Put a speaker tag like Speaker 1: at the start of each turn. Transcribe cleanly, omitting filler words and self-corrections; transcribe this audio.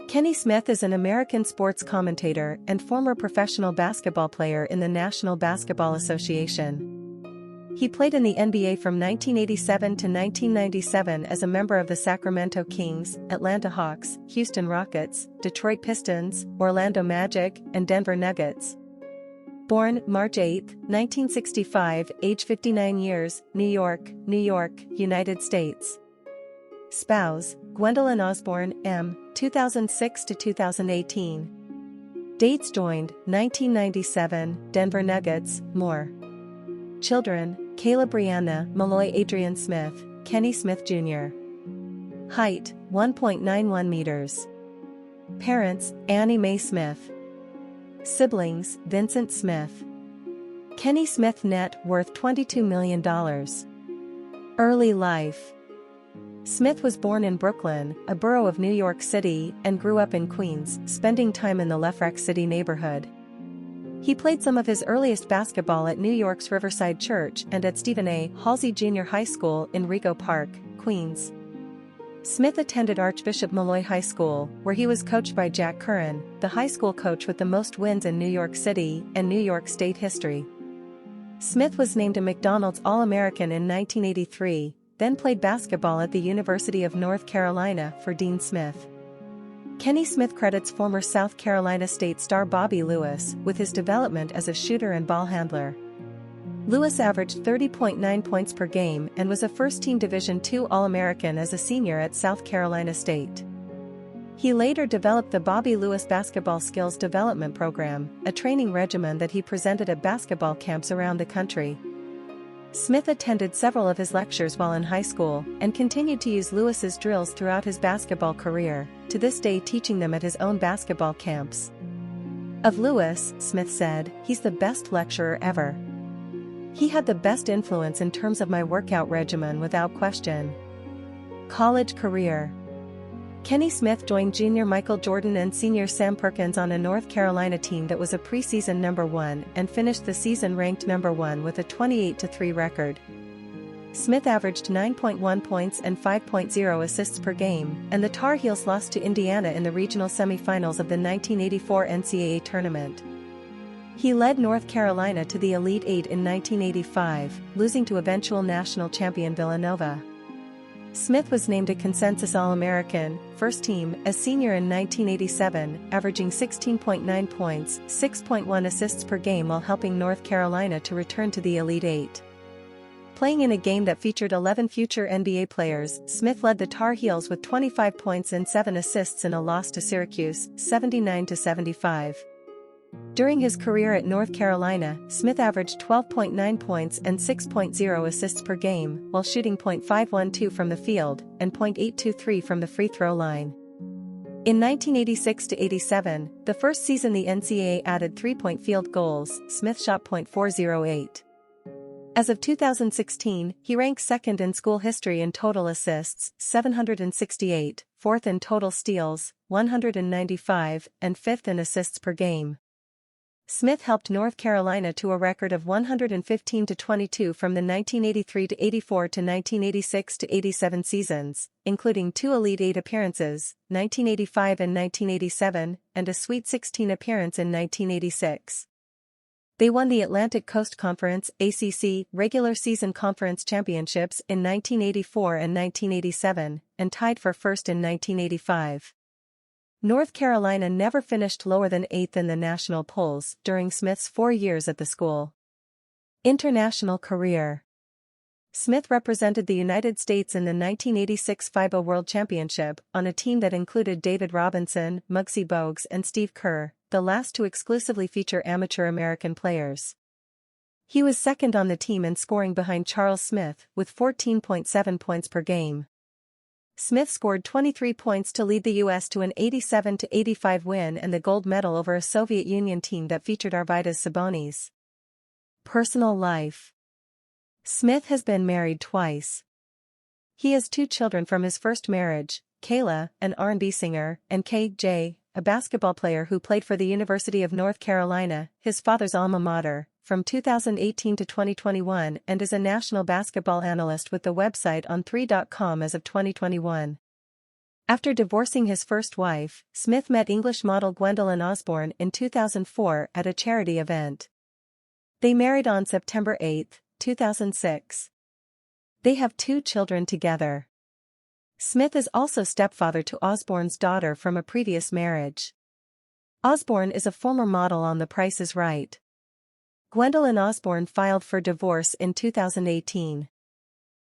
Speaker 1: Kenny Smith is an American sports commentator and former professional basketball player in the National Basketball Association. He played in the NBA from 1987 to 1997 as a member of the Sacramento Kings, Atlanta Hawks, Houston Rockets, Detroit Pistons, Orlando Magic, and Denver Nuggets. Born March 8, 1965, age 59 years, New York, United States. Spouse, Gwendolyn Osborne, M., 2006 to 2018. Dates joined, 1997, Denver Nuggets, more. Children, Kayla Brianna Malloy Adrian Smith, Kenny Smith Jr. Height, 1.91 meters. Parents, Annie Mae Smith. Siblings, Vincent Smith. Kenny Smith net worth $22 million. Early life. Smith was born in Brooklyn, a borough of New York City, and grew up in Queens, spending time in the Lefrak City neighborhood. He played some of his earliest basketball at New York's Riverside Church and at Stephen A. Halsey Jr. High School in Rego Park, Queens. Smith attended Archbishop Malloy High School, where he was coached by Jack Curran, the high school coach with the most wins in New York City and New York State history. Smith was named a McDonald's All-American in 1983, then played basketball at the University of North Carolina for Dean Smith. Kenny Smith credits former South Carolina State star Bobby Lewis with his development as a shooter and ball handler. Lewis averaged 30.9 points per game and was a first-team Division II All-American as a senior at South Carolina State. He later developed the Bobby Lewis Basketball Skills Development Program, a training regimen that he presented at basketball camps around the country. Smith attended several of his lectures while in high school and continued to use Lewis's drills throughout his basketball career, to this day teaching them at his own basketball camps. Of Lewis, Smith said, "He's the best lecturer ever. He had the best influence in terms of my workout regimen without question." College career. Kenny Smith joined junior Michael Jordan and senior Sam Perkins on a North Carolina team that was a preseason number 1 and finished the season ranked number 1 with a 28-3 record. Smith averaged 9.1 points and 5.0 assists per game, and the Tar Heels lost to Indiana in the regional semifinals of the 1984 NCAA tournament. He led North Carolina to the Elite Eight in 1985, losing to eventual national champion Villanova. Smith was named a consensus All-American, first team, as senior in 1987, averaging 16.9 points, 6.1 assists per game while helping North Carolina to return to the Elite Eight. Playing in a game that featured 11 future NBA players, Smith led the Tar Heels with 25 points and 7 assists in a loss to Syracuse, 79-75. During his career at North Carolina, Smith averaged 12.9 points and 6.0 assists per game while shooting .512 from the field and .823 from the free throw line. In 1986-87, the first season the NCAA added 3-point field goals, Smith shot .408. As of 2016, he ranks second in school history in total assists, 768, fourth in total steals, 195, and fifth in assists per game. Smith helped North Carolina to a record of 115-22 from the 1983-84 to 1986-87 seasons, including 2 Elite Eight appearances, 1985 and 1987, and a Sweet 16 appearance in 1986. They won the Atlantic Coast Conference (ACC) regular season conference championships in 1984 and 1987, and tied for first in 1985. North Carolina never finished lower than 8th in the national polls during Smith's 4 years at the school. International career. Smith represented the United States in the 1986 FIBA World Championship on a team that included David Robinson, Muggsy Bogues and Steve Kerr, the last to exclusively feature amateur American players. He was second on the team in scoring behind Charles Smith with 14.7 points per game. Smith scored 23 points to lead the U.S. to an 87-85 win and the gold medal over a Soviet Union team that featured Arvydas Sabonis. Personal life. Smith has been married twice. He has 2 children from his first marriage, Kayla, an R&B singer, and K.J., a basketball player who played for the University of North Carolina, his father's alma mater, from 2018 to 2021 and is a national basketball analyst with the website on3.com as of 2021. After divorcing his first wife, Smith met English model Gwendolyn Osborne in 2004 at a charity event. They married on September 8, 2006. They have 2 children together. Smith is also stepfather to Osborne's daughter from a previous marriage. Osborne is a former model on The Price is Right. Gwendolyn Osborne filed for divorce in 2018.